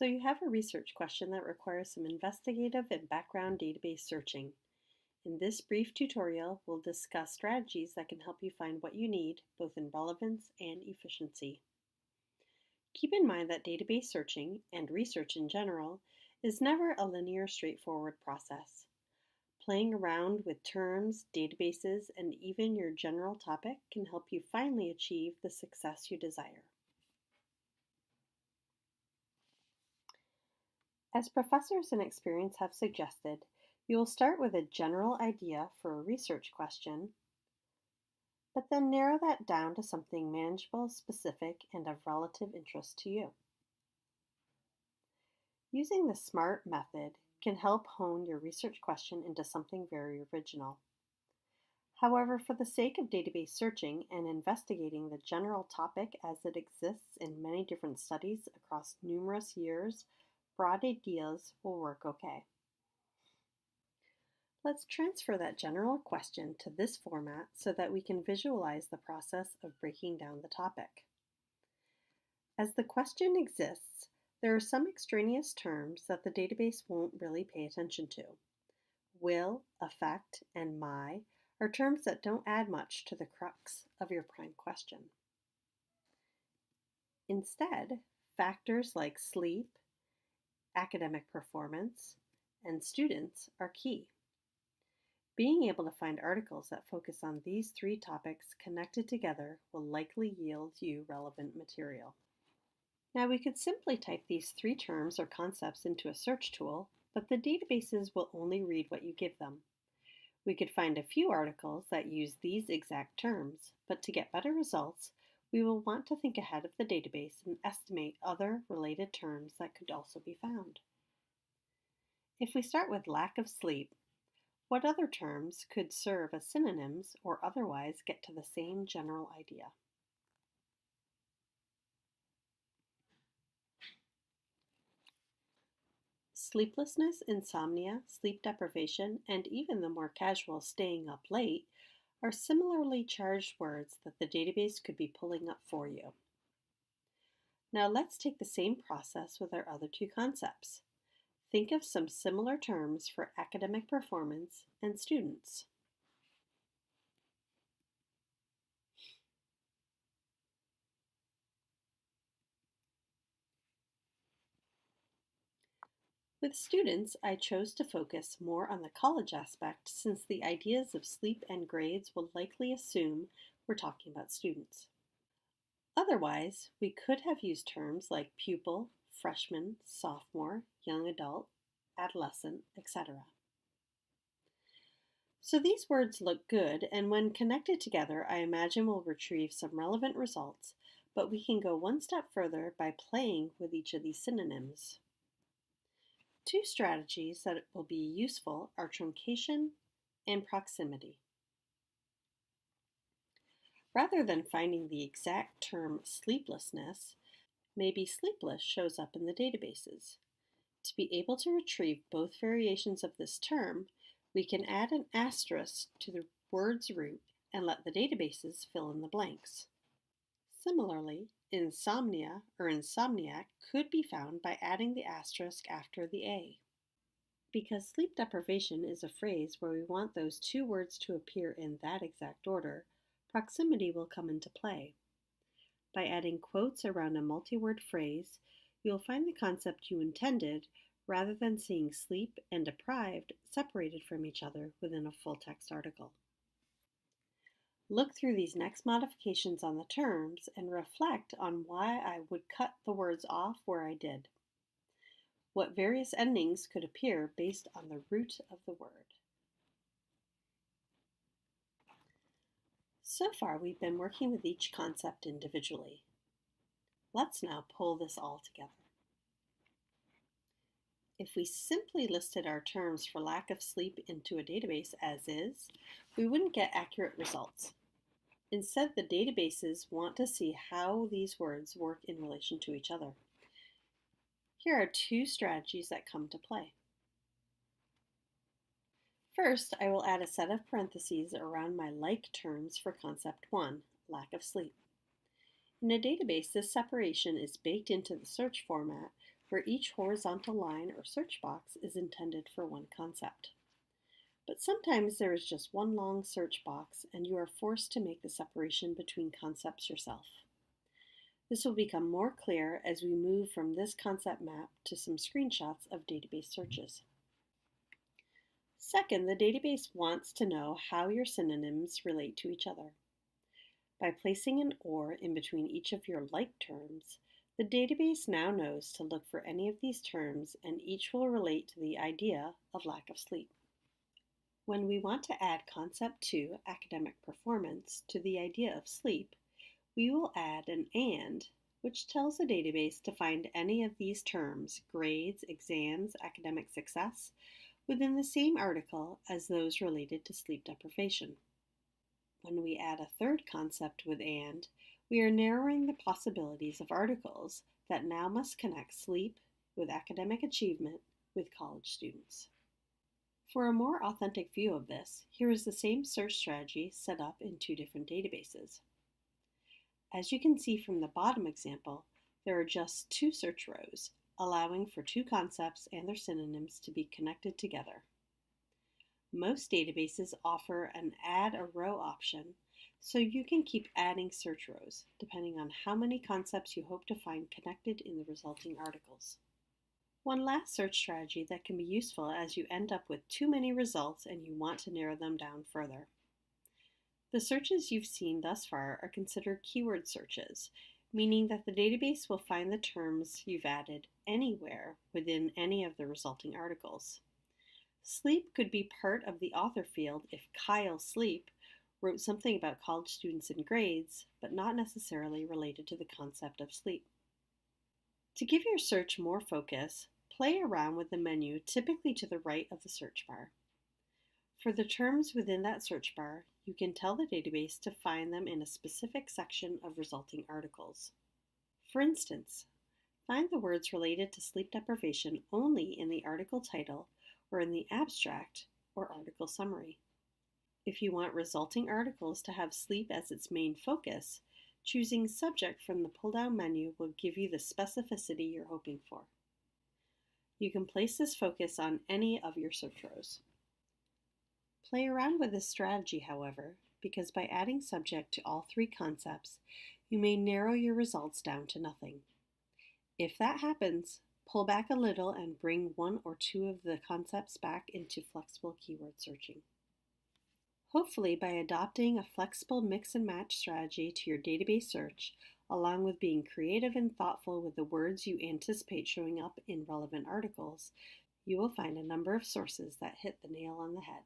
So you have a research question that requires some investigative and background database searching. In this brief tutorial, we'll discuss strategies that can help you find what you need, both in relevance and efficiency. Keep in mind that database searching, and research in general, is never a linear, straightforward process. Playing around with terms, databases, and even your general topic can help you finally achieve the success you desire. As professors and experience have suggested, you will start with a general idea for a research question, but then narrow that down to something manageable, specific, and of relative interest to you. Using the SMART method can help hone your research question into something very original. However, for the sake of database searching and investigating the general topic as it exists in many different studies across numerous years, broad ideas will work okay. Let's transfer that general question to this format so that we can visualize the process of breaking down the topic. As the question exists, there are some extraneous terms that the database won't really pay attention to. Will, affect, and my are terms that don't add much to the crux of your prime question. Instead, factors like sleep, academic performance, and students are key. Being able to find articles that focus on these three topics connected together will likely yield you relevant material. Now we could simply type these three terms or concepts into a search tool, but the databases will only read what you give them. We could find a few articles that use these exact terms, but to get better results, we will want to think ahead of the database and estimate other related terms that could also be found. If we start with lack of sleep, what other terms could serve as synonyms or otherwise get to the same general idea? Sleeplessness, insomnia, sleep deprivation, and even the more casual staying up late are similarly charged words that the database could be pulling up for you. Now let's take the same process with our other two concepts. Think of some similar terms for academic performance and students. With students, I chose to focus more on the college aspect since the ideas of sleep and grades will likely assume we're talking about students. Otherwise, we could have used terms like pupil, freshman, sophomore, young adult, adolescent, etc. So these words look good, and when connected together, I imagine we'll retrieve some relevant results, but we can go one step further by playing with each of these synonyms. Two strategies that will be useful are truncation and proximity. Rather than finding the exact term sleeplessness, maybe sleepless shows up in the databases. To be able to retrieve both variations of this term, we can add an asterisk to the word's root and let the databases fill in the blanks. Similarly, insomnia or insomniac could be found by adding the asterisk after the A. Because sleep deprivation is a phrase where we want those two words to appear in that exact order, proximity will come into play. By adding quotes around a multi-word phrase, you'll find the concept you intended rather than seeing sleep and deprived separated from each other within a full-text article. Look through these next modifications on the terms and reflect on why I would cut the words off where I did. What various endings could appear based on the root of the word. So far, we've been working with each concept individually. Let's now pull this all together. If we simply listed our terms for lack of sleep into a database as is, we wouldn't get accurate results. Instead, the databases want to see how these words work in relation to each other. Here are two strategies that come to play. First, I will add a set of parentheses around my like terms for concept 1, lack of sleep. In a database, this separation is baked into the search format where each horizontal line or search box is intended for one concept. But sometimes there is just one long search box and you are forced to make the separation between concepts yourself. This will become more clear as we move from this concept map to some screenshots of database searches. Second, the database wants to know how your synonyms relate to each other. By placing an OR in between each of your like terms, the database now knows to look for any of these terms and each will relate to the idea of lack of sleep. When we want to add concept 2, academic performance, to the idea of sleep, we will add an AND, which tells the database to find any of these terms, grades, exams, academic success, within the same article as those related to sleep deprivation. When we add a third concept with AND, we are narrowing the possibilities of articles that now must connect sleep with academic achievement with college students. For a more authentic view of this, here is the same search strategy set up in two different databases. As you can see from the bottom example, there are just two search rows, allowing for two concepts and their synonyms to be connected together. Most databases offer an Add a Row option, so you can keep adding search rows, depending on how many concepts you hope to find connected in the resulting articles. One last search strategy that can be useful as you end up with too many results and you want to narrow them down further. The searches you've seen thus far are considered keyword searches, meaning that the database will find the terms you've added anywhere within any of the resulting articles. Sleep could be part of the author field if Kyle Sleep wrote something about college students and grades, but not necessarily related to the concept of sleep. To give your search more focus, play around with the menu typically to the right of the search bar. For the terms within that search bar, you can tell the database to find them in a specific section of resulting articles. For instance, find the words related to sleep deprivation only in the article title or in the abstract or article summary. If you want resulting articles to have sleep as its main focus, choosing Subject from the pull-down menu will give you the specificity you're hoping for. You can place this focus on any of your search rows. Play around with this strategy, however, because by adding Subject to all three concepts, you may narrow your results down to nothing. If that happens, pull back a little and bring one or two of the concepts back into flexible keyword searching. Hopefully, by adopting a flexible mix and match strategy to your database search, along with being creative and thoughtful with the words you anticipate showing up in relevant articles, you will find a number of sources that hit the nail on the head.